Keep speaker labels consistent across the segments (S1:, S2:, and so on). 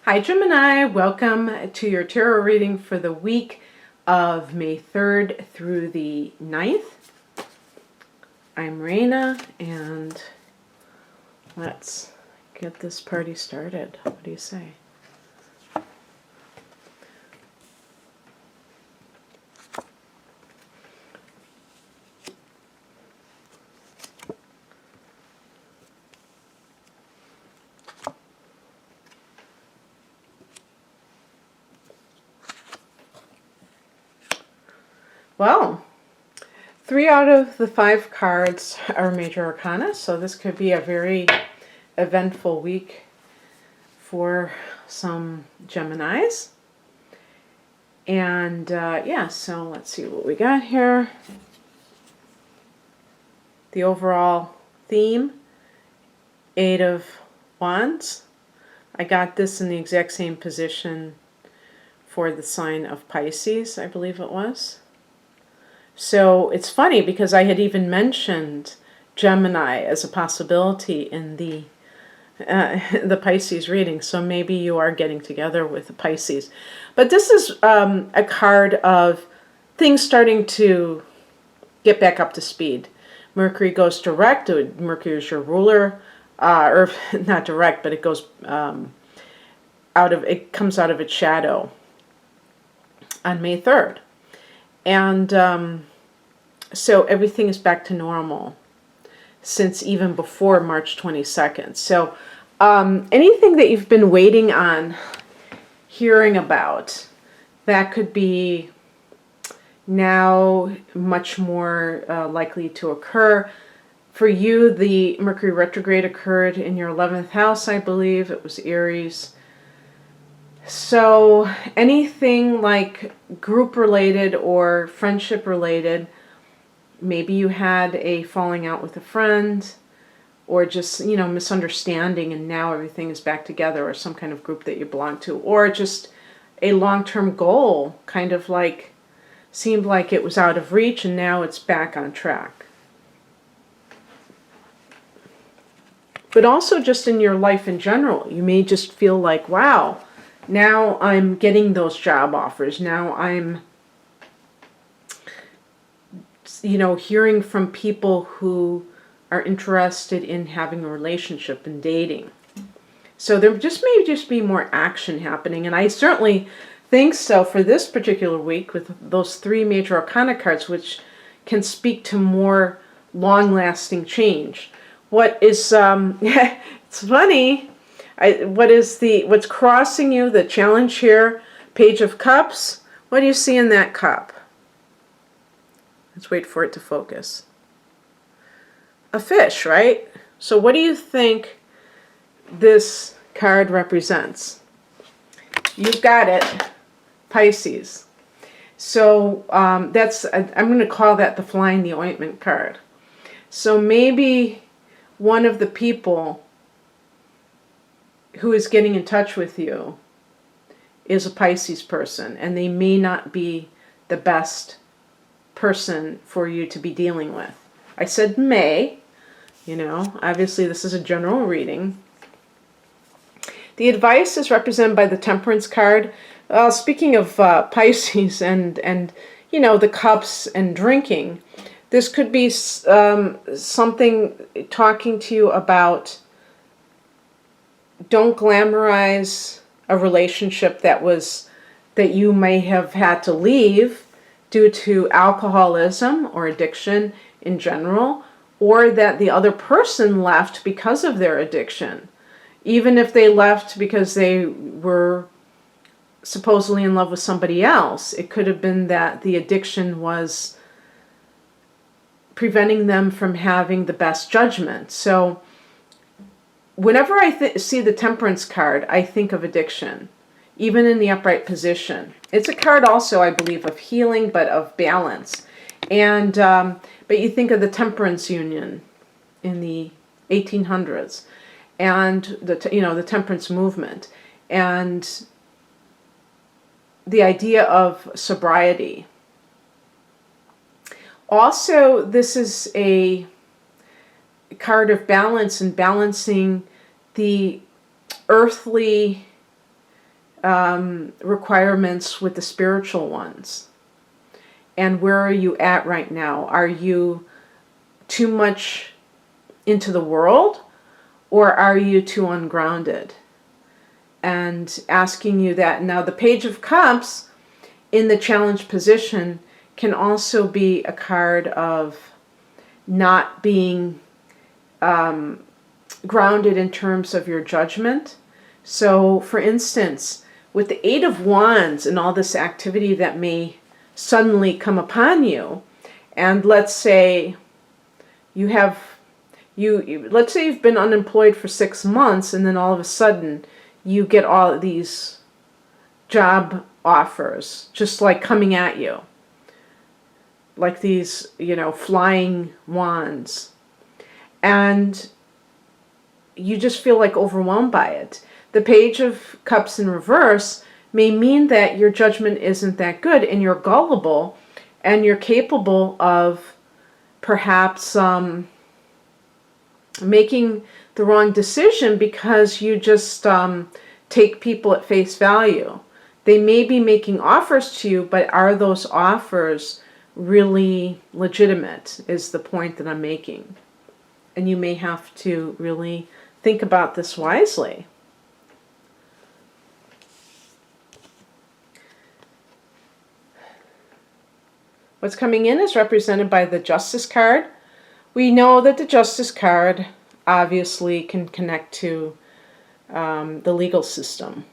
S1: Hi Gemini, welcome to your tarot reading for the week of May 3rd through the 9th. I'm Raina and let's get this party started. What do you say? Well, 3 out of the 5 cards are major arcana, so this could be a very eventful week for some Geminis. And yeah, so let's see what we got here. The overall theme, 8 of Wands. I got this in the exact same position for the sign of Pisces, I believe it was. So it's funny because I had even mentioned Gemini as a possibility in the Pisces reading. So maybe you are getting together with the Pisces. But this is a card of things starting to get back up to speed. Mercury goes direct. Mercury is your ruler, or not direct, but it goes it comes out of its shadow on May 3rd. And so everything is back to normal since even before March 22nd. So anything that you've been waiting on hearing about, that could be now much more likely to occur. For you, the Mercury retrograde occurred in your 11th house, I believe. It was Aries. So anything like group related or friendship related, maybe you had a falling out with a friend or just, misunderstanding and now everything is back together, or some kind of group that you belong to, or just a long-term goal kind of like seemed like it was out of reach and now it's back on track. But also just in your life in general, you may just feel like, wow, now I'm getting those job offers. Now I'm, hearing from people who are interested in having a relationship and dating. So there may just be more action happening. And I certainly think so for this particular week with those 3 major arcana cards, which can speak to more long-lasting change. What is, it's funny, what's crossing you, the challenge here, Page of Cups, what do you see in that cup? Let's wait for it to focus. A fish, right? So what do you think this card represents? You've got it, Pisces. So I'm going to call that the fly in the ointment card. So maybe one of the people who is getting in touch with you is a Pisces person, and they may not be the best person for you to be dealing with. I said may, obviously this is a general reading. The advice is represented by the Temperance card. Speaking of Pisces and the cups and drinking, this could be something talking to you about don't glamorize a relationship that you may have had to leave due to alcoholism or addiction in general, or that the other person left because of their addiction. Even if they left because they were supposedly in love with somebody else, it could have been that the addiction was preventing them from having the best judgment. So whenever I see the Temperance card, I think of addiction, even in the upright position. It's a card also, I believe, of healing, but of balance. And but you think of the Temperance Union in the 1800s, and the temperance movement, and the idea of sobriety. Also, this is a card of balance and balancing the earthly requirements with the spiritual ones. And where are you at right now? Are you too much into the world, or are you too ungrounded? And asking you that. Now, the Page of Cups in the challenge position can also be a card of not being grounded in terms of your judgment. So, for instance, with the Eight of Wands and all this activity that may suddenly come upon you, and let's say let's say you've been unemployed for 6 months, and then all of a sudden you get all of these job offers just like coming at you, like these, flying wands, and you just feel like overwhelmed by it. The Page of Cups in reverse may mean that your judgment isn't that good, and you're gullible, and you're capable of perhaps making the wrong decision because you just take people at face value. They may be making offers to you, but are those offers really legitimate, is the point that I'm making. And you may have to really think about this wisely. What's coming in is represented by the Justice card. We know that the Justice card obviously can connect to the legal system.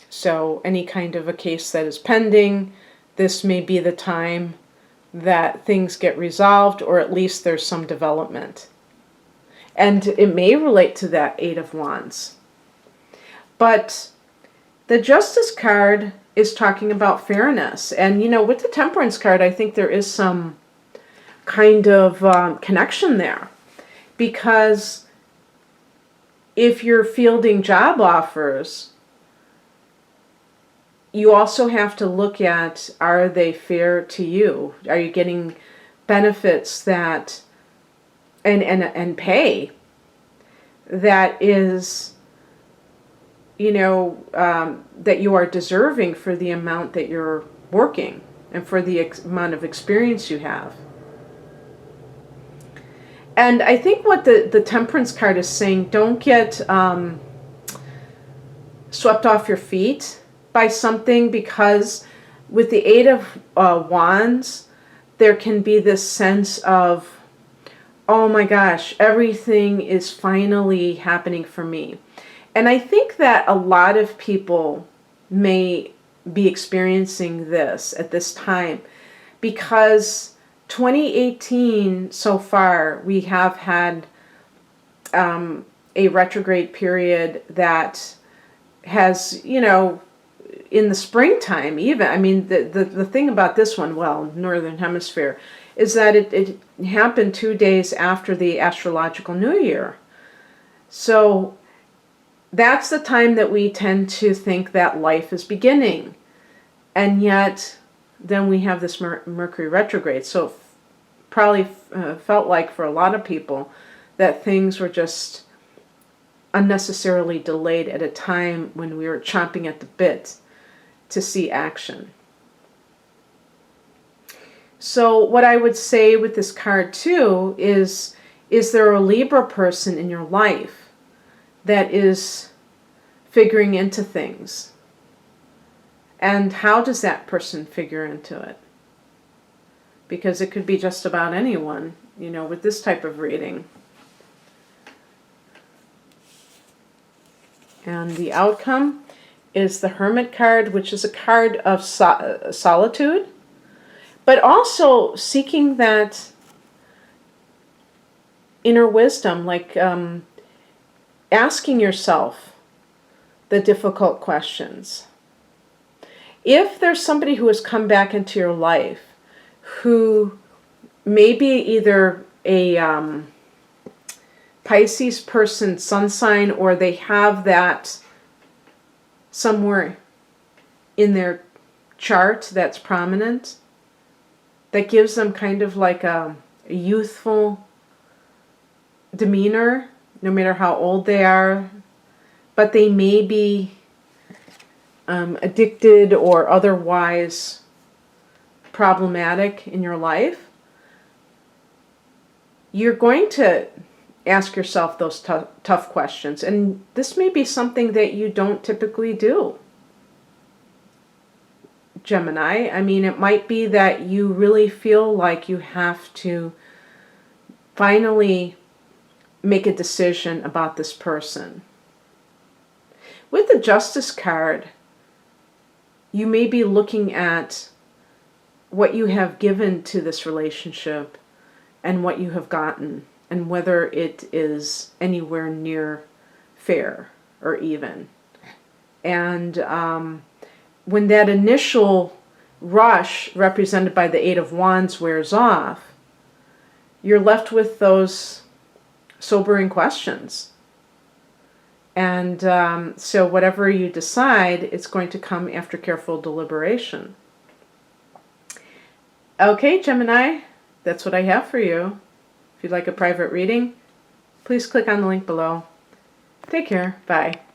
S1: So any kind of a case that is pending, this may be the time that things get resolved, or at least there's some development. And it may relate to that Eight of Wands. But the Justice card is talking about fairness. And, with the Temperance card, I think there is some kind of connection there. Because if you're fielding job offers, you also have to look at, are they fair to you? Are you getting benefits that and pay that is, that you are deserving for the amount that you're working and for the amount of experience you have. And I think what the Temperance card is saying, don't get swept off your feet by something, because with the Eight of Wands, there can be this sense of, oh my gosh, everything is finally happening for me. And I think that a lot of people may be experiencing this at this time, because 2018 so far, we have had a retrograde period that has, in the springtime even, I mean, the thing about this one, well, Northern Hemisphere, is that it happened 2 days after the astrological New Year. So that's the time that we tend to think that life is beginning. And yet, then we have this Mercury retrograde. So it probably felt like for a lot of people that things were just unnecessarily delayed at a time when we were chomping at the bit to see action. So what I would say with this card too is there a Libra person in your life that is figuring into things? And how does that person figure into it? Because it could be just about anyone, with this type of reading. And the outcome is the Hermit card, which is a card of solitude, but also seeking that inner wisdom, like asking yourself the difficult questions. If there's somebody who has come back into your life who may be either a Pisces person, sun sign, or they have that somewhere in their chart that's prominent, that gives them kind of like a youthful demeanor, no matter how old they are. but they may be addicted or otherwise problematic in your life, you're going to ask yourself those tough questions. And this may be something that you don't typically do, Gemini. I mean, it might be that you really feel like you have to finally make a decision about this person. With the Justice card, you may be looking at what you have given to this relationship and what you have gotten, and whether it is anywhere near fair or even. And when that initial rush, represented by the Eight of Wands, wears off, you're left with those sobering questions. And so whatever you decide, it's going to come after careful deliberation. Okay, Gemini, that's what I have for you. If you'd like a private reading, please click on the link below. Take care. Bye.